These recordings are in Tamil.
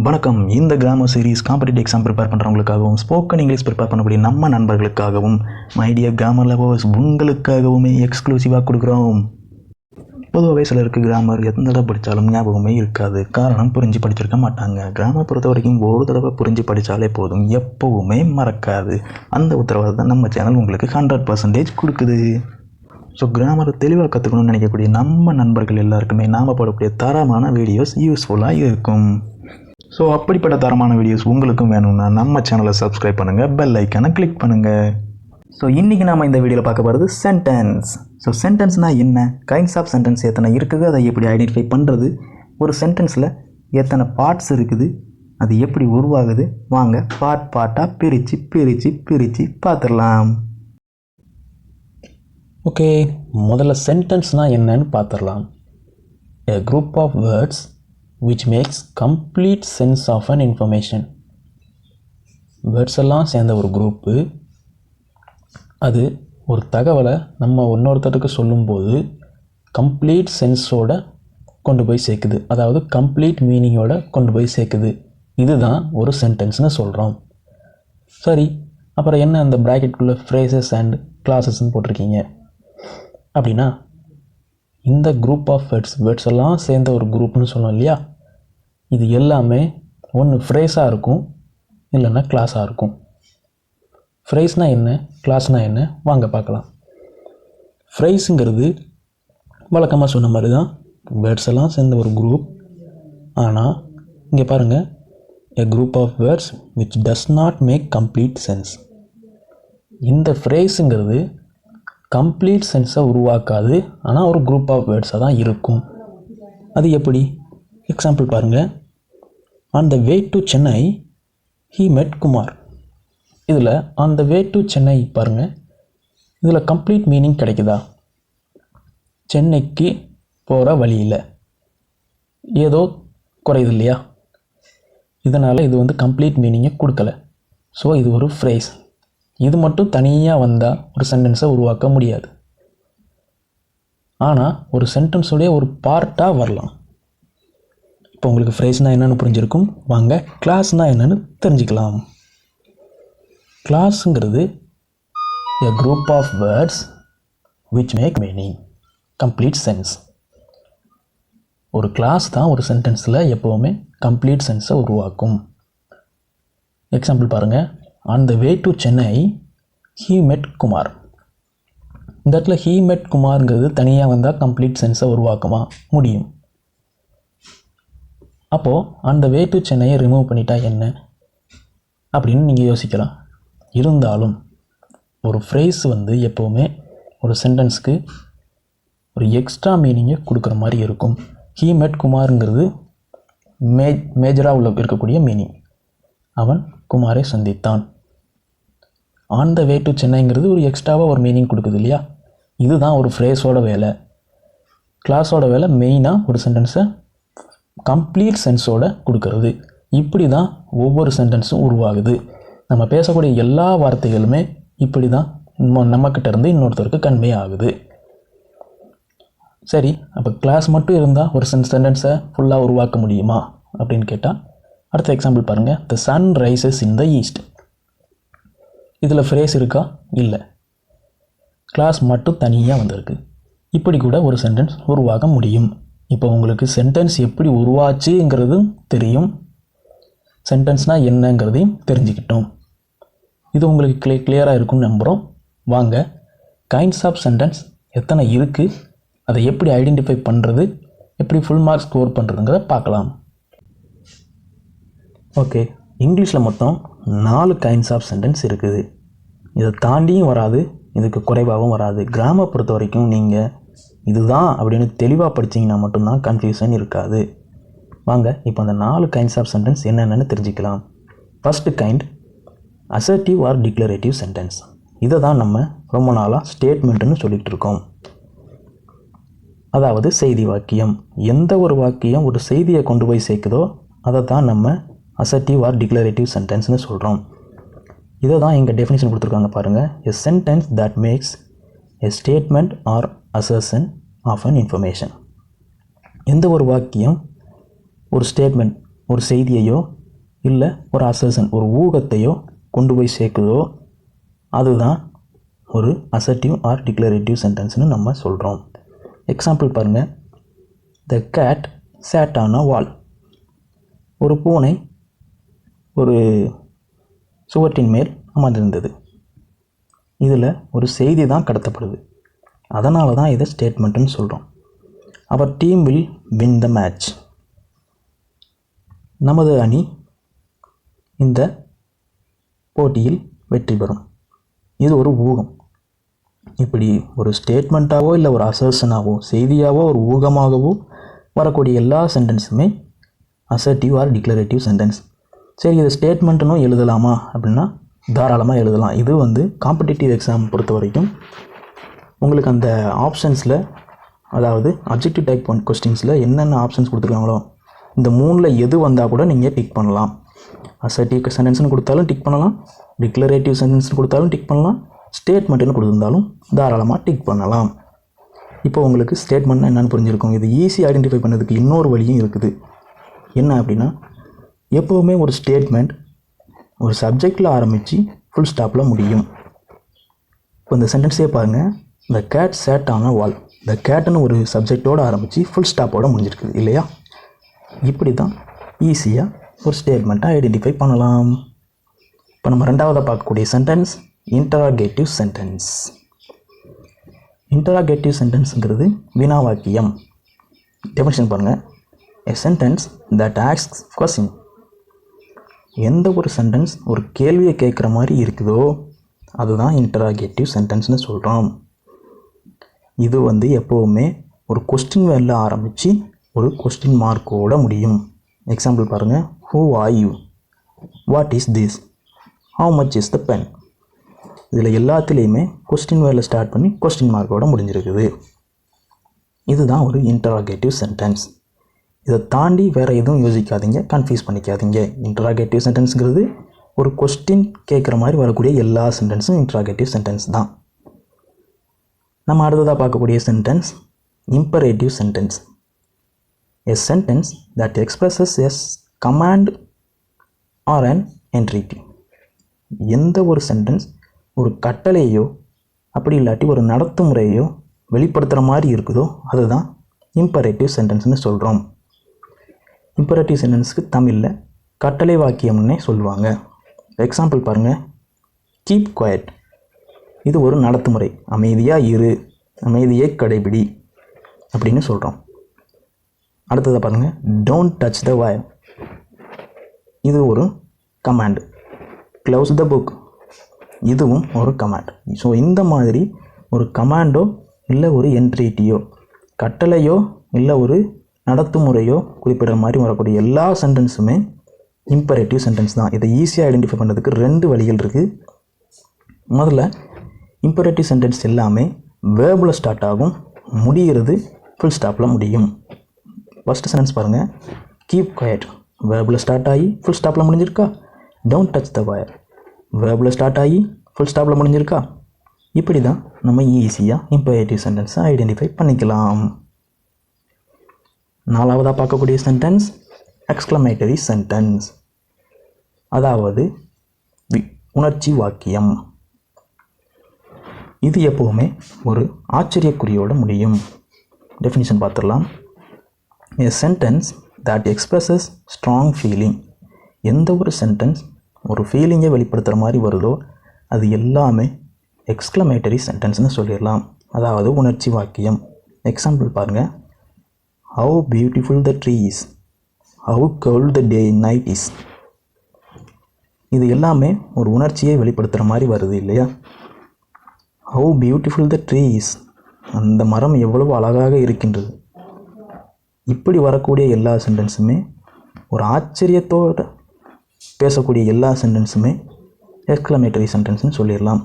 வணக்கம். இந்த grammar series competitive exam prepare பண்ணுறவங்களுக்காகவும் ஸ்போக்கன் இங்கிலீஷ் ப்ரிப்பேர் பண்ணக்கூடிய நம்ம நண்பர்களுக்காகவும் மைடியர் கிராமர் லவர்ஸ் உங்களுக்காகவுமே எக்ஸ்க்ளூசிவாக கொடுக்குறோம். பொதுவாகவே சிலருக்கு கிராமர் எந்த தடவை படித்தாலும் ஞாபகமே இருக்காது. காரணம் புரிஞ்சு படிச்சிருக்க மாட்டாங்க. கிராமர் பொறுத்த வரைக்கும் ஒரு தடவை புரிஞ்சு படித்தாலே போதும், எப்போவுமே மறக்காது. அந்த உத்தரவாதத்தை நம்ம சேனல் உங்களுக்கு 100% கொடுக்குது. ஸோ கிராமரை தெளிவாக கற்றுக்கணும்னு நினைக்கக்கூடிய நம்ம நண்பர்கள் எல்லாருக்குமே நாம் போடக்கூடிய தரமான வீடியோஸ் யூஸ்ஃபுல்லாக இருக்கும். ஸோ அப்படிப்பட்ட தரமான வீடியோஸ் உங்களுக்கும் வேணும்னா நம்ம சேனலை சப்ஸ்கிரைப் பண்ணுங்கள், பெல் ஐக்கானை கிளிக் பண்ணுங்கள். ஸோ இன்றைக்கி நாம் இந்த வீடியோவில் பார்க்க போகிறது சென்டென்ஸ். ஸோ சென்டென்ஸ்னால் என்ன, கைண்ட்ஸ் ஆஃப் சென்டென்ஸ் எத்தனை இருக்குது, அதை எப்படி ஐடென்டிஃபை பண்ணுறது, ஒரு சென்டென்ஸில் எத்தனை பார்ட்ஸ் இருக்குது, அது எப்படி உருவாகுது, வாங்க பார்ட்டாக பிரித்து பார்த்துடலாம். ஓகே, முதல்ல சென்டென்ஸ்னால் என்னன்னு பார்த்துடலாம். A group of words which makes complete sense of an information. Words எல்லாம் சேர்ந்த ஒரு குரூப்பு, அது ஒரு தகவலை நம்ம இன்னொருத்தருக்கு சொல்லும்போது கம்ப்ளீட் சென்ஸோட கொண்டு போய் சேர்க்குது, அதாவது கம்ப்ளீட் மீனிங்கோட கொண்டு போய் சேர்க்குது. இதுதான் ஒரு சென்டென்ஸ்னு சொல்கிறோம். சரி, அப்புறம் என்ன அந்த ப்ராக்கெட்டுக்குள்ளே ஃப்ரேசஸ் அண்ட் கிளாஸஸ்ன்னு போட்டிருக்கீங்க அப்படின்னா, இந்த குரூப் ஆஃப் வேர்ட்ஸ் எல்லாம் சேர்ந்த ஒரு குரூப்னு சொன்னோம் இல்லையா, இது எல்லாமே ஒன்று ஃப்ரேஸாக இருக்கும், இல்லைன்னா கிளாஸாக இருக்கும். ஃப்ரேஸ்னால் என்ன, கிளாஸ்னால் என்ன, வாங்க பார்க்கலாம். ஃப்ரேஸுங்கிறது வழக்கமாக சொன்ன மாதிரி தான் வேர்ட்ஸ் எல்லாம் சேர்ந்த ஒரு குரூப். ஆனால் இங்கே பாருங்கள், a group of words which does not make complete sense. இந்த ஃப்ரேஸுங்கிறது கம்ப்ளீட் சென்ஸை உருவாக்காது, ஆனால் ஒரு குரூப் ஆஃப் வேர்ட்ஸாக தான் இருக்கும். அது எப்படி? எக்ஸாம்பிள் பாருங்கள். On the way to Chennai he மெட் குமார். இதில் on the way to Chennai பாருங்கள், இதில் கம்ப்ளீட் மீனிங் கிடைக்குதா? சென்னைக்கு போகிற வழியில் ஏதோ குறையுது இல்லையா, இதனால் இது வந்து கம்ப்ளீட் மீனிங்கை கொடுக்கல. ஸோ இது ஒரு ஃப்ரேஸ். இது மட்டும் தனியாக வந்தால் ஒரு சென்டென்ஸை உருவாக்க முடியாது. ஆனால் ஒரு சென்டென்ஸோடைய ஒரு பார்ட்டாக வரலாம். இப்போ உங்களுக்கு ஃப்ரேஸ்னால் என்னென்னு புரிஞ்சிருக்கும். வாங்க கிளாஸ்னால் என்னென்னு தெரிஞ்சுக்கலாம். கிளாஸுங்கிறது a group of words which make meaning, complete sense. ஒரு கிளாஸ் தான் ஒரு சென்டென்ஸில் எப்போவுமே கம்ப்ளீட் சென்ஸை உருவாக்கும். எக்ஸாம்பிள் பாருங்கள். On the way to Chennai he மெட் குமார். இந்த இடத்துல ஹீ மெட் குமார்ங்கிறது தனியாக வந்தால் கம்ப்ளீட் சென்ஸை உருவாக்குமா? முடியும். அப்போது ஆன் த வே டு சென்னையை ரிமூவ் பண்ணிட்டா என்ன அப்படின்னு நீங்கள் யோசிக்கலாம். இருந்தாலும் ஒரு ஃப்ரேஸ் வந்து எப்போவுமே ஒரு சென்டென்ஸ்க்கு ஒரு எக்ஸ்ட்ரா மீனிங்கை கொடுக்குற மாதிரி இருக்கும். ஹீ மெட் குமாருங்கிறது மேஜராக இருக்கக்கூடிய மீனிங். அவன் குமாரை சந்தித்தான். ஆன் த வே டு சென்னைங்கிறது ஒரு எக்ஸ்ட்ராவாக ஒரு மீனிங் கொடுக்குது இல்லையா. இதுதான் ஒரு ஃப்ரேஸோட வேலை. கிளாஸோட வேலை மெயினாக ஒரு சென்டென்ஸை கம்ப்ளீட் சென்ஸோட கொடுக்கறது. இப்படி தான் ஒவ்வொரு சென்டென்ஸும் உருவாகுது. நம்ம பேசக்கூடிய எல்லா வார்த்தைகளுமே இப்படி தான் நம்மக்கிட்ட இருந்து இன்னொருத்தருக்கு கன்வே ஆகுது. சரி, அப்போ கிளாஸ் மட்டும் இருந்தால் ஒரு சென்டென்ஸை ஃபுல்லாக உருவாக்க முடியுமா அப்படின்னு கேட்டால், அடுத்த எக்ஸாம்பிள் பாருங்கள். The sun rises in the east. இதில் ஃப்ரேஸ் இருக்கா? இல்லை, கிளாஸ் மட்டும் தனியாக வந்திருக்கு. இப்படி கூட ஒரு சென்டென்ஸ் உருவாக முடியும். இப்போ உங்களுக்கு சென்டென்ஸ் எப்படி உருவாச்சுங்கிறதும் தெரியும், சென்டென்ஸ்னால் என்னங்கிறதையும் தெரிஞ்சுக்கிட்டோம். இது உங்களுக்கு கிளியராக இருக்கும்னு நம்புகிறோம். வாங்க கைண்ட்ஸ் ஆஃப் சென்டென்ஸ் எத்தனை இருக்குது, அதை எப்படி ஐடென்டிஃபை பண்ணுறது, எப்படி ஃபுல் மார்க் ஸ்கோர் பண்ணுறதுங்கிறத பார்க்கலாம். ஓகே, இங்கிலீஷில் மொத்தம் 4 கைண்ட்ஸ் ஆஃப் சென்டென்ஸ் இருக்குது. இதை தாண்டியும் வராது, இதுக்கு குறைவாகவும் வராது. கிராமர் பொறுத்த வரைக்கும் நீங்கள் இதுதான் அப்படின்னு தெளிவாக படித்தீங்கன்னா மட்டும்தான் கன்ஃபியூஷன் இருக்காது. வாங்க இப்போ அந்த 4 கைண்ட்ஸ் ஆஃப் சென்டென்ஸ் என்னென்னு தெரிஞ்சுக்கலாம். First kind assertive or declarative sentence. இதை தான் நம்ம ரொம்ப நாளாக ஸ்டேட்மெண்ட்டுன்னு சொல்லிகிட்டு இருக்கோம். அதாவது செய்தி வாக்கியம். எந்த ஒரு வாக்கியம் ஒரு செய்தியை கொண்டு போய் சேர்க்குதோ அதை தான் நம்ம அசர்ட்டிவ் ஆர் டிக்ளரேட்டிவ் சென்டென்ஸ்னு சொல்கிறோம். இதை தான் இங்கே டெஃபினிஷன் கொடுத்துருக்காங்க பாருங்கள். A sentence that makes a statement or assertion of an information. எந்த ஒரு வாக்கியம் ஒரு ஸ்டேட்மெண்ட் ஒரு செய்தியையோ இல்லை ஒரு அசர்ஷன் ஒரு ஊகத்தையோ கொண்டு போய் சேர்க்குதோ அதுதான் ஒரு அசர்ட்டிவ் ஆர் டிக்ளரேட்டிவ் சென்டென்ஸ்னு நம்ம சொல்கிறோம். எக்ஸாம்பிள் பாருங்கள். த கேட் சேட் ஆன் அ வால். ஒரு பூனை ஒரு சுவற்றின் மேல் அமர்ந்திருந்தது. இதில் ஒரு செய்தி தான் கடத்தப்படுது. அதனால தான் இதை ஸ்டேட்மெண்ட்டுன்னு சொல்கிறோம். Our team will win the match. நமது அணி இந்த போட்டியில் வெற்றி பெறும். இது ஒரு ஊகம். இப்படி ஒரு ஸ்டேட்மெண்ட்டாவோ இல்லை ஒரு அசர்ஷனாவோ செய்தியாவோ ஒரு ஊகமாகவோ வரக்கூடிய எல்லா சென்டென்ஸுமே அசர்ட்டிவ் ஆர் டிக்ளரேட்டிவ் சென்டென்ஸ். சரி, இது ஸ்டேட்மெண்ட்டுன்னு எழுதலாமா அப்படின்னா தாராளமாக எழுதலாம். இது காம்படிட்டிவ் எக்ஸாம் பொறுத்த வரைக்கும் உங்களுக்கு அந்த ஆப்ஷன்ஸில், அதாவது அப்ஜெக்டிவ் டைப் கொஸ்டின்ஸில் என்னென்ன ஆப்ஷன்ஸ் கொடுத்துருக்காங்களோ இந்த 3ல் எது வந்தால் கூட நீங்கள் டிக் பண்ணலாம். அசர்ட்டிவ் சென்டென்ஸ்னு கொடுத்தாலும் டிக் பண்ணலாம், டிக்ளரேட்டிவ் சென்டென்ஸ்னு கொடுத்தாலும் டிக் பண்ணலாம், ஸ்டேட்மெண்ட்டுன்னு கொடுத்துருந்தாலும் தாராளமாக டிக் பண்ணலாம். இப்போ உங்களுக்கு ஸ்டேட்மெண்ட்னா என்னென்னு புரிஞ்சிருக்கும். இது ஈஸி ஐடென்டிஃபை பண்ணதுக்கு இன்னொரு வழியும் இருக்குது. என்ன அப்படின்னா, எப்போவுமே ஒரு ஸ்டேட்மெண்ட் ஒரு சப்ஜெக்டில் ஆரம்பித்து ஃபுல் ஸ்டாப்பில் முடியும். இப்போ இந்த சென்டென்ஸே பாருங்கள். த கேட் சேட் ஆன் அ வால். த கேட்டுன்னு ஒரு சப்ஜெக்டோடு ஆரம்பித்து ஃபுல் ஸ்டாப்போடு முடிஞ்சிருக்குது இல்லையா? இப்படி தான் ஈஸியாக ஒரு ஸ்டேட்மெண்ட்டை ஐடென்டிஃபை பண்ணலாம். இப்போ நம்ம ரெண்டாவதாக பார்க்கக்கூடிய சென்டென்ஸ் இன்டராகேட்டிவ் சென்டென்ஸ். இன்டராகேட்டிவ் சென்டென்ஸுங்கிறது வினா வாக்கியம். டெஃபினிஷன் பாருங்கள். A sentence that asks question. எந்த ஒரு சென்டென்ஸ் ஒரு கேள்வியை கேட்குற மாதிரி இருக்குதோ அதுதான் இன்டராகேட்டிவ் சென்டென்ஸ்னு சொல்கிறோம். இது எப்போவுமே ஒரு கொஸ்டின் வேர்டில் ஆரம்பித்து ஒரு கொஸ்டின் மார்க்கோட முடியும். எக்ஸாம்பிள் பாருங்கள். Who are you? What is this? How much is the pen? இதில் எல்லாத்துலேயுமே கொஸ்டின் வேர்டில் ஸ்டார்ட் பண்ணி கொஸ்டின் மார்க்கோட முடிஞ்சிருக்குது. இதுதான் ஒரு இன்டராகேட்டிவ் சென்டென்ஸ். இதை தாண்டி வேறு எதுவும் யோசிக்காதீங்க, கன்ஃபியூஸ் பண்ணிக்காதீங்க. இன்டராகேட்டிவ் சென்டென்ஸுங்கிறது ஒரு கொஸ்டின் கேட்குற மாதிரி வரக்கூடிய எல்லா சென்டென்ஸும் இன்டராகேட்டிவ் சென்டென்ஸ் தான். நம்ம அடுத்ததாக பார்க்கக்கூடிய sentence imperative sentence. A sentence that expresses a command or an entreaty. எந்த ஒரு சென்டென்ஸ் ஒரு கட்டளையோ அப்படி இல்லாட்டி ஒரு நடத்துமுறையோ வெளிப்படுத்துகிற மாதிரி இருக்குதோ அதுதான் இம்பரேட்டிவ் சென்டென்ஸ்னு சொல்கிறோம். இம்பரேட்டிவ் சென்டென்ஸுக்கு தமிழில் கட்டளை வாக்கியம்னே சொல்லுவாங்க. எக்ஸாம்பிள் பாருங்கள். Keep quite. இது ஒரு நடத்துமுறை. அமைதியாக இரு, அமைதியை கடைபிடி அப்படின்னு சொல்கிறோம். அடுத்ததை பாருங்கள். Don't touch the wire. இது ஒரு கமாண்ட். Close the book. இதுவும் ஒரு கமாண்ட். ஸோ இந்த மாதிரி ஒரு கமாண்டோ இல்லை ஒரு என்ட்ரிட்டியோ கட்டளையோ இல்லை ஒரு நடத்துமுறையோ குறிப்பிடுற மாதிரி வரக்கூடிய எல்லா சென்டென்ஸுமே இம்பரேட்டிவ் சென்டென்ஸ் தான். இதை ஈஸியாக ஐடென்டிஃபை பண்ணுறதுக்கு 2 வழிகள் இருக்குது. முதல்ல இம்பரேட்டிவ் சென்டென்ஸ் எல்லாமே வேர்பில் ஸ்டார்ட் ஆகும், முடிகிறது ஃபுல் ஸ்டாப்பில் முடியும். ஃபஸ்ட்டு சென்டென்ஸ் பாருங்கள். Keep quiet. வேர்பில் ஸ்டார்ட் ஆகி ஃபுல் ஸ்டாப்பில் முடிஞ்சிருக்கா? Don't touch the wire. வேர்பில் ஸ்டார்ட் ஆகி ஃபுல் ஸ்டாப்பில் முடிஞ்சிருக்கா? இப்படி தான் நம்ம ஈஸியாக இம்பரேட்டிவ் சென்டென்ஸை ஐடென்டிஃபை பண்ணிக்கலாம். நாலாவதாக பார்க்கக்கூடிய சென்டென்ஸ் எக்ஸ்க்ளமேட்டரி சென்டென்ஸ், அதாவது உணர்ச்சி வாக்கியம். இது எப்போவுமே ஒரு ஆச்சரியக்குறியோட முடியும். டெஃபினிஷன் பார்த்துடலாம். எ sentence that expresses strong feeling. எந்த ஒரு சென்டென்ஸ் ஒரு ஃபீலிங்கை வெளிப்படுத்துகிற மாதிரி வருதோ அது எல்லாமே எக்ஸ்க்ளமேட்டரி சென்டென்ஸ்னு சொல்லிடலாம், அதாவது உணர்ச்சி வாக்கியம். எக்ஸாம்பிள் பாருங்கள். How beautiful the tree is, how cold the day night is. இது எல்லாமே ஒரு உணர்ச்சியை வெளிப்படுத்துகிற மாதிரி வருது இல்லையா? How beautiful the tree is, அந்த மரம் எவ்வளவு அழகாக இருக்கின்றது. இப்படி வரக்கூடிய எல்லா சென்டென்ஸுமே ஒரு ஆச்சரியத்தோடு பேசக்கூடிய எல்லா சென்டென்ஸுமே எக்ஸ்க்ளமேட்டரி சென்டென்ஸ்னு சொல்லிடலாம்.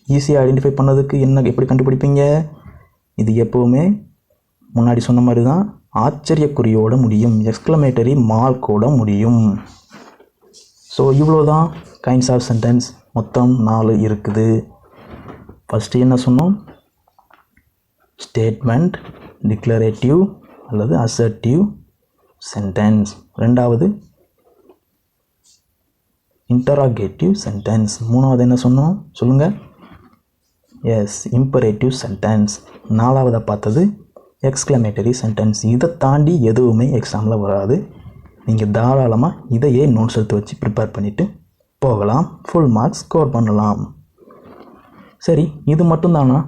ஈஸியாக ஐடென்டிஃபை பண்ணதுக்கு எப்படி கண்டுபிடிப்பீங்க? இது எப்போவுமே முன்னாடி சொன்ன மாதிரி தான் ஆச்சரியக்குறியோடு முடியும், எக்ஸ்க்ளமேட்டரி மார்க்கோட முடியும். ஸோ இவ்வளோ தான் கைண்ட்ஸ் ஆஃப் சென்டென்ஸ். மொத்தம் 4 இருக்குது. ஃபஸ்ட்டு என்ன சொன்னோம்? ஸ்டேட்மெண்ட், டிக்ளரேட்டிவ் அல்லது அசர்ட்டிவ் சென்டென்ஸ். ரெண்டாவது இன்டராகேட்டிவ் சென்டென்ஸ். மூணாவது என்ன சொன்னோம் சொல்லுங்கள்? Yes, imperative sentence. நாலாவதாக பார்த்தது எக்ஸ்க்ளமேட்டரி சென்டென்ஸ். இதை தாண்டி எதுவுமே எக்ஸாமில் வராது. நீங்கள் தாராளமாக இதையே நோட்ஸ் எடுத்து வச்சு ப்ரிப்பேர் பண்ணிவிட்டு போகலாம், ஃபுல் மார்க்ஸ் ஸ்கோர் பண்ணலாம். சரி, இது மட்டும்தானா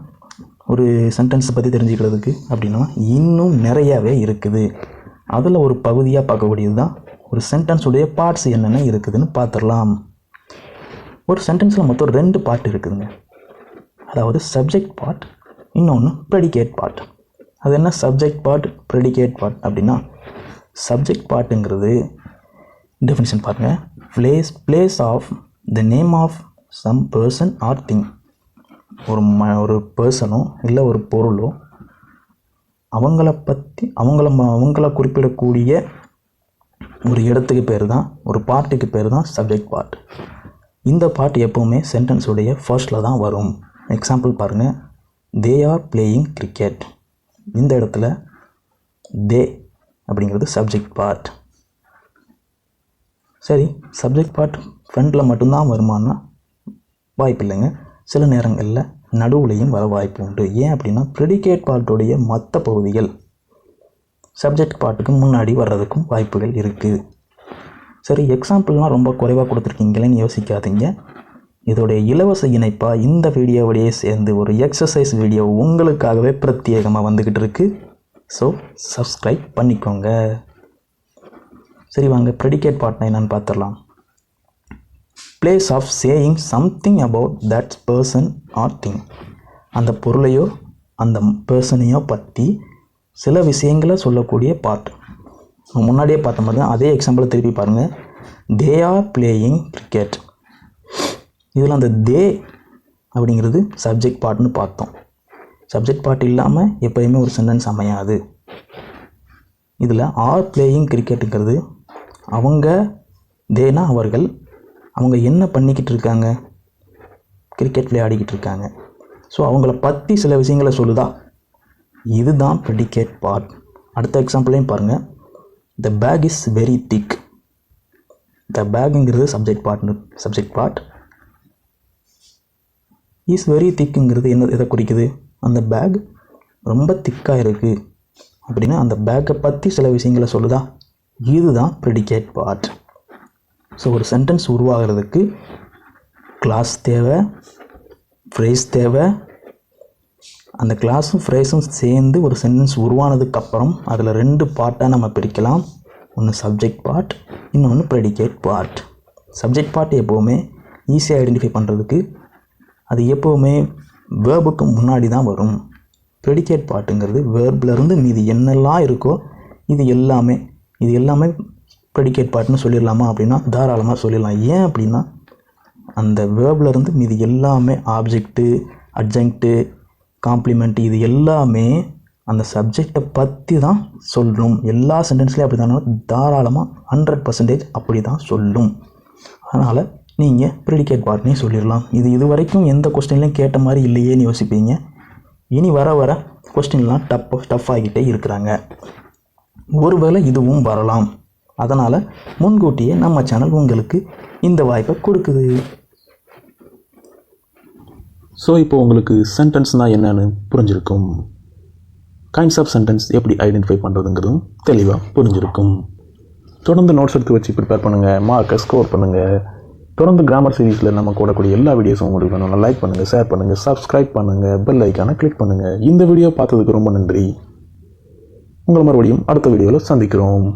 ஒரு சென்டென்ஸை பற்றி தெரிஞ்சுக்கிறதுக்கு அப்படின்னா இன்னும் நிறையாவே இருக்குது. அதில் ஒரு பகுதியாக பார்க்கக்கூடியது தான் ஒரு சென்டென்ஸுடைய பார்ட்ஸ் என்னென்ன இருக்குதுன்னு பார்த்துடலாம். ஒரு சென்டென்ஸில் மொத்தம் 2 பார்ட் இருக்குதுங்க. அதாவது சப்ஜெக்ட் பார்ட், இன்னொன்று ப்ரெடிகேட் பார்ட். அது என்ன சப்ஜெக்ட் பார்ட், ப்ரெடிகேட் பார்ட் அப்படின்னா, சப்ஜெக்ட் பார்ட்டுங்கிறது டெஃபினிஷன் பாருங்கள். Place of the name of some person or thing. ஒரு பர்சனோ இல்லை ஒரு பொருளோ அவங்கள பற்றி அவங்கள குறிப்பிடக்கூடிய ஒரு இடத்துக்கு பேர் தான், ஒரு பார்ட்டுக்கு பேர் தான் சப்ஜெக்ட் பார்ட். இந்த பார்ட் எப்போவுமே சென்டென்ஸுடைய ஃபர்ஸ்டில் தான் வரும். எக்ஸாம்பிள் பாருங்கள், தே ஆர் பிளேயிங் கிரிக்கெட். இந்த இடத்துல தே அப்படிங்கிறது சப்ஜெக்ட் பார்ட். சரி, சப்ஜெக்ட் பார்ட் ஃப்ரண்டில் மட்டும்தான் வருமானா வாய்ப்பு இல்லைங்க. சில நேரங்களில் நடுவுலையும் வர வாய்ப்பு உண்டு. ஏன் அப்படின்னா ப்ரெடிகேட் பார்ட்டுடைய மற்ற பகுதிகள் சப்ஜெக்ட் பார்ட்டுக்கு முன்னாடி வர்றதுக்கும் வாய்ப்புகள் இருக்குது. சரி, எக்ஸாம்பிள்லாம் ரொம்ப குறைவாக கொடுத்துருக்கீங்களேன்னு யோசிக்காதீங்க. இதோடைய இலவச இணைப்பாக இந்த வீடியோவோடையே சேர்ந்து ஒரு எக்ஸசைஸ் வீடியோ உங்களுக்காகவே பிரத்யேகமாக வந்துக்கிட்டு இருக்குது. ஸோ சப்ஸ்கிரைப் பண்ணிக்கோங்க. சரி வாங்க, ப்ரெடிகேட் பார்ட்னா என்னென்னு பார்த்துடலாம். Place of saying something about that person or thing. அந்த பொருளையோ அந்த பர்சனையோ பற்றி சில விஷயங்களை சொல்லக்கூடிய பார்ட். முன்னாடியே பார்த்த மாதிரி தான் அதே எக்ஸாம்பிளை திருப்பி பாருங்கள். They are playing cricket. இதில் அந்த தே அப்படிங்கிறது சப்ஜெக்ட் பார்ட்னு பார்த்தோம். சப்ஜெக்ட் பார்ட் இல்லாமல் எப்போயுமே ஒரு சென்டென்ஸ் அமையாது. இதில் ஆர் பிளேயிங் கிரிக்கெட்டுங்கிறது அவங்க, தேனா அவர்கள், அவங்க என்ன பண்ணிக்கிட்டு இருக்காங்க, கிரிக்கெட் விளையாடிக்கிட்டு இருக்காங்க. ஸோ அவங்கள பற்றி சில விஷயங்களை சொல்லுதா, இதுதான் ப்ரெடிகேட் பார்ட். அடுத்த எக்ஸாம்பிளையும் பாருங்கள். The bag is very thick. The பேக்குங்கிறது சப்ஜெக்ட் பார்ட். இஸ் வெரி திக்குங்கிறது எதை குறிக்குது, அந்த பேக் ரொம்ப திக்காக இருக்குது அப்படின்னா அந்த பேக்கை பற்றி சில விஷயங்களை சொல்லுதா, இதுதான் ப்ரெடிகேட் பார்ட். ஸோ ஒரு சென்டென்ஸ் உருவாகிறதுக்கு கிளாஸ் தேவை, ஃப்ரேஸ் தேவை. அந்த கிளாஸும் ஃப்ரேஸும் சேர்ந்து ஒரு சென்டென்ஸ் உருவானதுக்கப்புறம் அதில் 2 பார்ட்டாக நம்ம பிரிக்கலாம். ஒன்று சப்ஜெக்ட் பார்ட், இன்னொன்று ப்ரெடிகேட் பார்ட். சப்ஜெக்ட் பார்ட் எப்போவுமே ஈஸியாக ஐடென்டிஃபை பண்ணுறதுக்கு அது எப்போவுமே வேர்புக்கு முன்னாடி தான் வரும். ப்ரெடிகேட் பார்ட்டுங்கிறது வேர்ப்லேருந்து மீதி என்னெல்லாம் இருக்கோ இது எல்லாமே ப்ரெடிகேட் பார்ட்னு சொல்லிடலாமா அப்படின்னா தாராளமாக சொல்லிடலாம். ஏன் அப்படின்னா அந்த வேர்ப்லேருந்து மீதி எல்லாமே ஆப்ஜெக்ட்டு, அட்ஜங்க்ட்டு, காம்ப்ளிமெண்ட் இது எல்லாமே அந்த சப்ஜெக்டை பற்றி தான் சொல்லணும். எல்லா சென்டென்ஸ்லேயும் அப்படி தானே தாராளமாக 100% அப்படி தான் சொல்லும். அதனால் நீங்கள் ப்ரெடிகேட் பார்ட்னே சொல்லிடலாம். இது வரைக்கும் எந்த கொஸ்டின்லையும் கேட்ட மாதிரி இல்லையேன்னு யோசிப்பீங்க. இனி வர கொஸ்டின்லாம் டஃப் ஆகிட்டே இருக்கிறாங்க. ஒருவேளை இதுவும் வரலாம். அதனால் முன்கூட்டியே நம்ம சேனல் உங்களுக்கு இந்த வாய்ப்பை கொடுக்குது. ஸோ இப்போ உங்களுக்கு சென்டென்ஸ்னால் என்னென்னு புரிஞ்சிருக்கும். கைண்ட்ஸ் ஆஃப் சென்டென்ஸ் எப்படி ஐடென்டிஃபை பண்ணுறதுங்கிறதும் தெளிவாக புரிஞ்சிருக்கும். தொடர்ந்து நோட்ஸ் எடுத்து வச்சு ப்ரிப்பேர் பண்ணுங்கள், மார்க்கை ஸ்கோர் பண்ணுங்கள். தொடர்ந்து கிராமர் சீரீஸில் நம்ம கூடக்கூடிய எல்லா வீடியோஸும் உங்களுக்கு வேணும். லைக் பண்ணுங்கள், ஷேர் பண்ணுங்கள், சப்ஸ்கிரைப் பண்ணுங்கள், பெல் ஐக்கானை கிளிக் பண்ணுங்கள். இந்த வீடியோ பார்த்ததுக்கு ரொம்ப நன்றி. உங்களை மறுபடியும் அடுத்த வீடியோவில் சந்திக்கிறோம்.